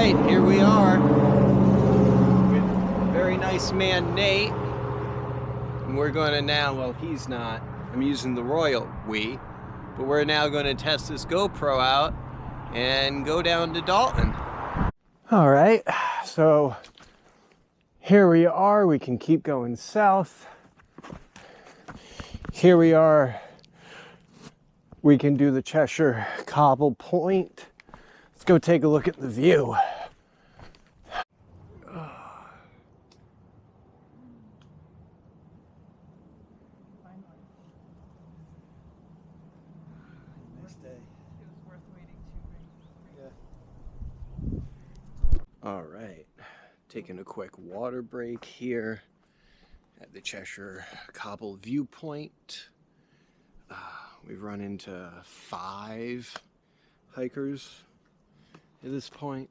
right, here we are with very nice man Nate. And we're going to now, well, he's not. I'm using the Royal we, but we're now going to test this GoPro out and go down to Dalton. All right, so here we are. We can keep going south. Here we are. We can do the Cheshire Cobble Point. Let's go take a look at the view. Next day. It was worth waiting Yeah. All right, taking a quick water break here at the Cheshire Cobble Viewpoint. We've run into 5 hikers at this point,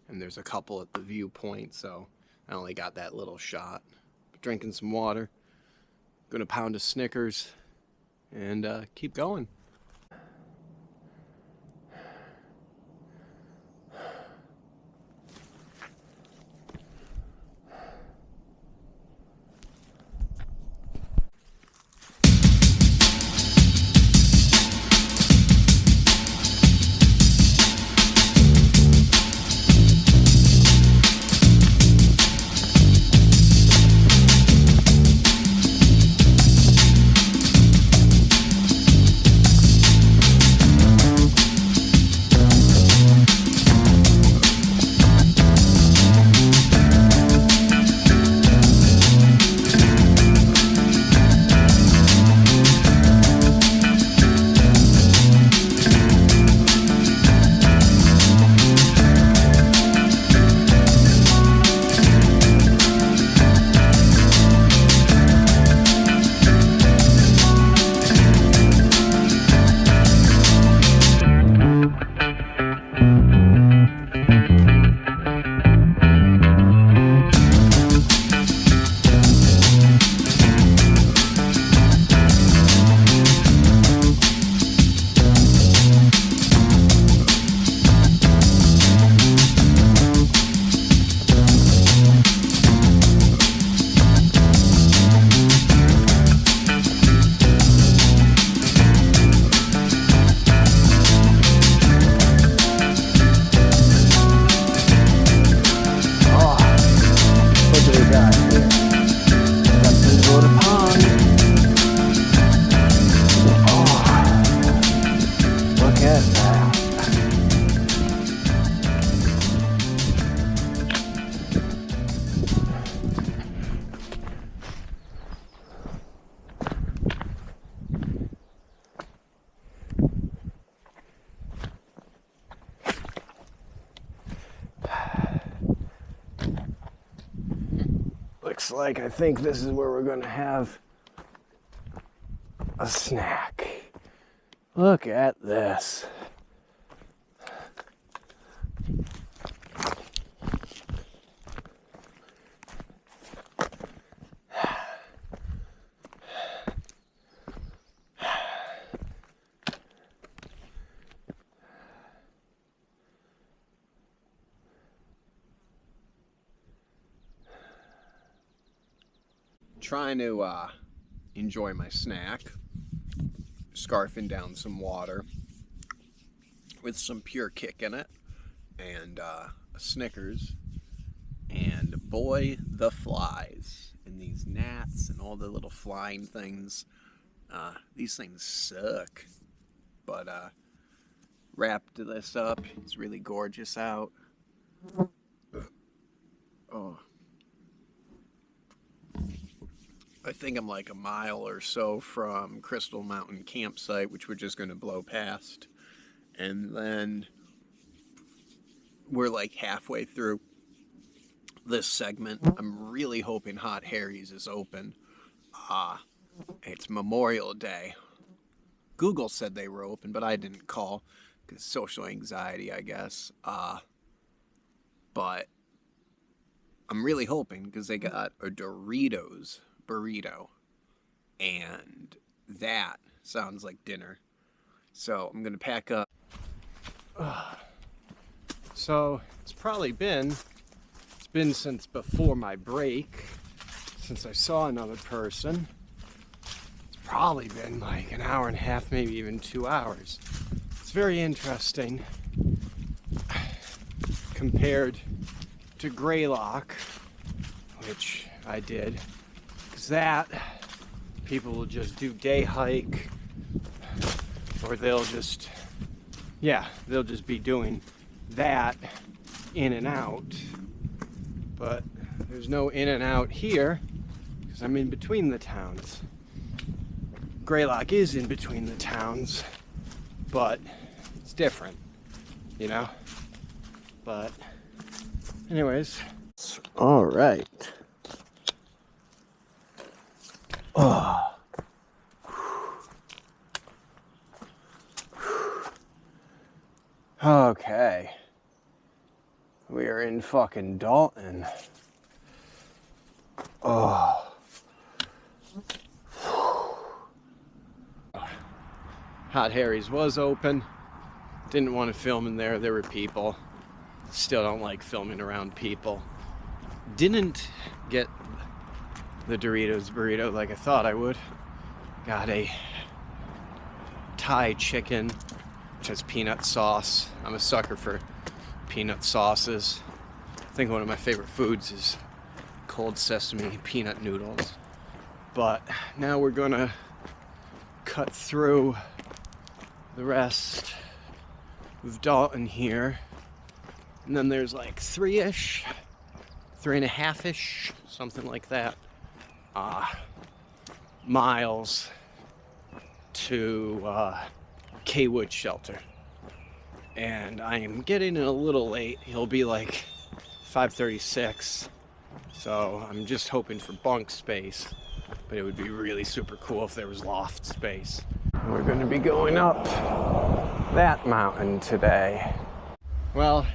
and there's a couple at the viewpoint, so I only got that little shot. Drinking some water, gonna pound a Snickers, and keep going. Looks like I think this is where we're gonna have a snack. Look at this. Trying to enjoy my snack, scarfing down some water with some Pure Kick in it, and a Snickers, and boy, the flies, and these gnats and all the little flying things. These things suck, but wrapped this up. It's really gorgeous out. Oh. I think I'm like a mile or so from Crystal Mountain campsite, which we're just going to blow past. And then we're like halfway through this segment. I'm really hoping Hot Harry's is open. It's Memorial Day. Google said they were open, but I didn't call because social anxiety, I guess. But I'm really hoping because they got a Doritos burrito, and that sounds like dinner. So I'm gonna pack up. So it's been since before my break, since I saw another person. It's probably been like an hour and a half, maybe even 2 hours. It's very interesting compared to Greylock, which I did, because that people will just do day hike, or they'll just be doing that in and out. But there's no in and out here because I'm in between the towns. Greylock is in between the towns, but it's different, you know? But anyways, all right. Oh. Okay. We are in fucking Dalton. Oh. Hot Harry's was open. Didn't want to film in there. There were people. Still don't like filming around people. Didn't get the Doritos burrito like I thought I would. Got a Thai chicken, which has peanut sauce. I'm a sucker for peanut sauces. I think one of my favorite foods is cold sesame peanut noodles. But now we're gonna cut through the rest of Dalton here. And then there's like 3-ish, 3.5-ish, something like that, miles to K-Wood Shelter. And I am getting it a little late. He'll be like 5:36. So I'm just hoping for bunk space. But it would be really super cool if there was loft space. We're going to be going up that mountain today. Well,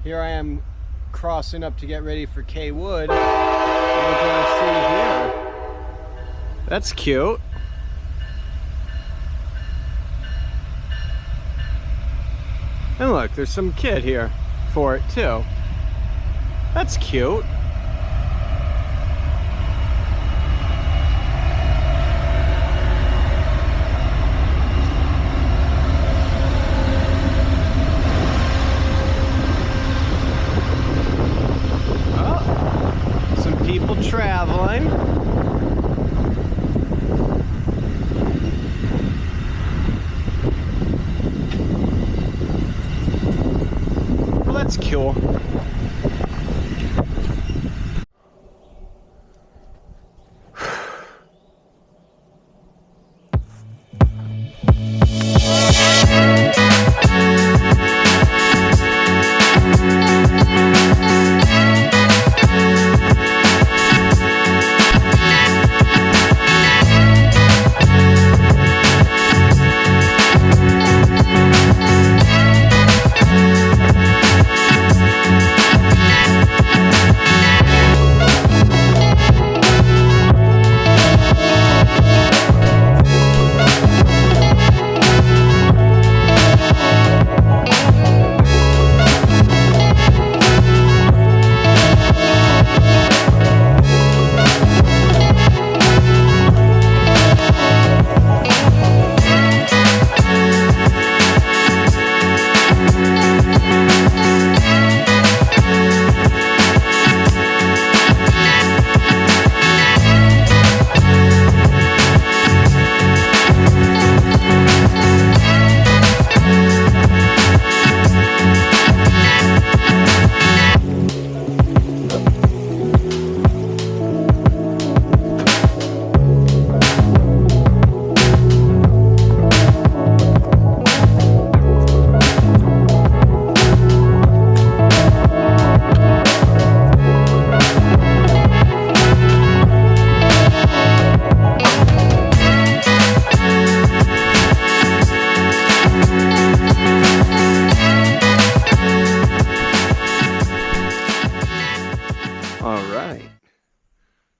here I am crossing up to get ready for K-Wood. What do I see here? That's cute. And look, there's some kid here for it too. That's cute. Oh, some people traveling. That's cool.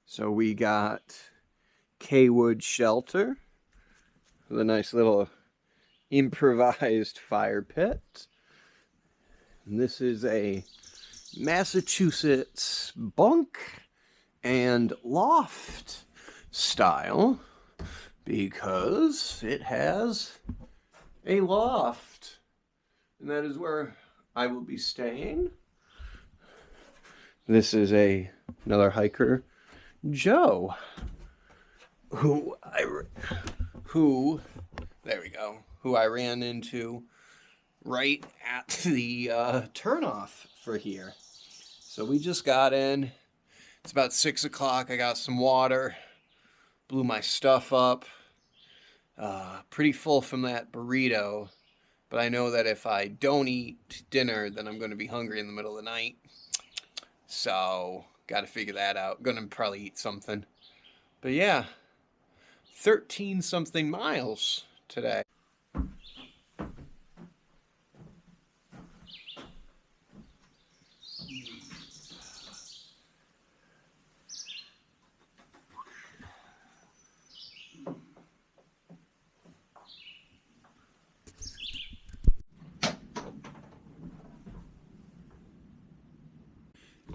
So we got K-Wood Shelter with a nice little improvised fire pit. And this is a Massachusetts bunk and loft style because it has a loft. And that is where I will be staying. This is another hiker, Joe, who I ran into right at the turnoff for here. So we just got in. It's about 6 o'clock. I got some water, blew my stuff up. Pretty full from that burrito, but I know that if I don't eat dinner, then I'm going to be hungry in the middle of the night. So, got to figure that out. Going to probably eat something. But yeah, 13 something miles today.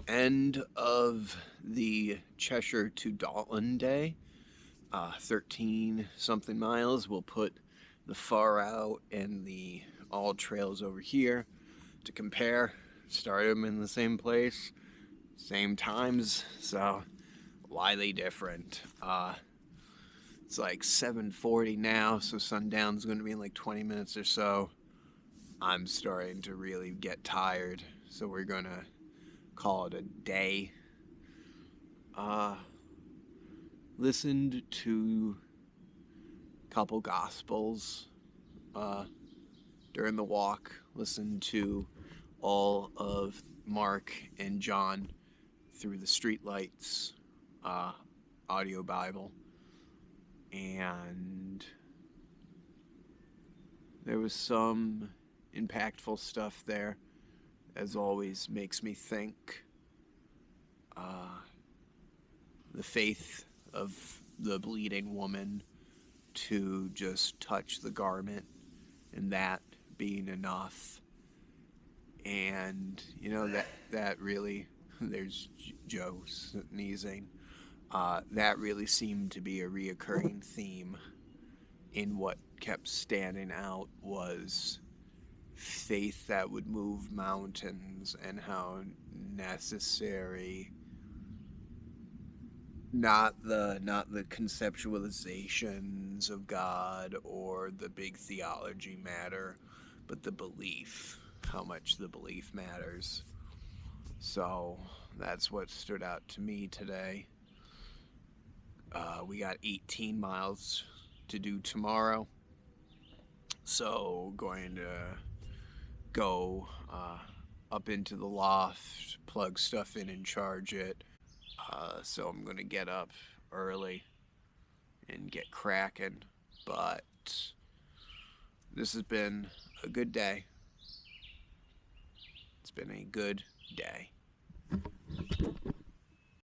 End of the Cheshire to Dalton day. 13 something miles. We'll put the far out and the all trails over here to compare. Start them in the same place, same times, so why they different? It's like 7:40 now, so sundown's going to be in like 20 minutes or so. I'm starting to really get tired, so we're going to call it a day. Listened to a couple gospels during the walk. Listened to all of Mark and John through the streetlights audio Bible, and there was some impactful stuff there. As always, makes me think the faith of the bleeding woman to just touch the garment and that being enough. And you know, that really, there's Joe sneezing, that really seemed to be a reoccurring theme in what kept standing out was faith that would move mountains, and how necessary not the conceptualizations of God or the big theology matter, but the belief, how much the belief matters. So that's what stood out to me today. We got 18 miles to do tomorrow, so going to go up into the loft, plug stuff in and charge it. So I'm going to get up early and get cracking. But this has been a good day. It's been a good day.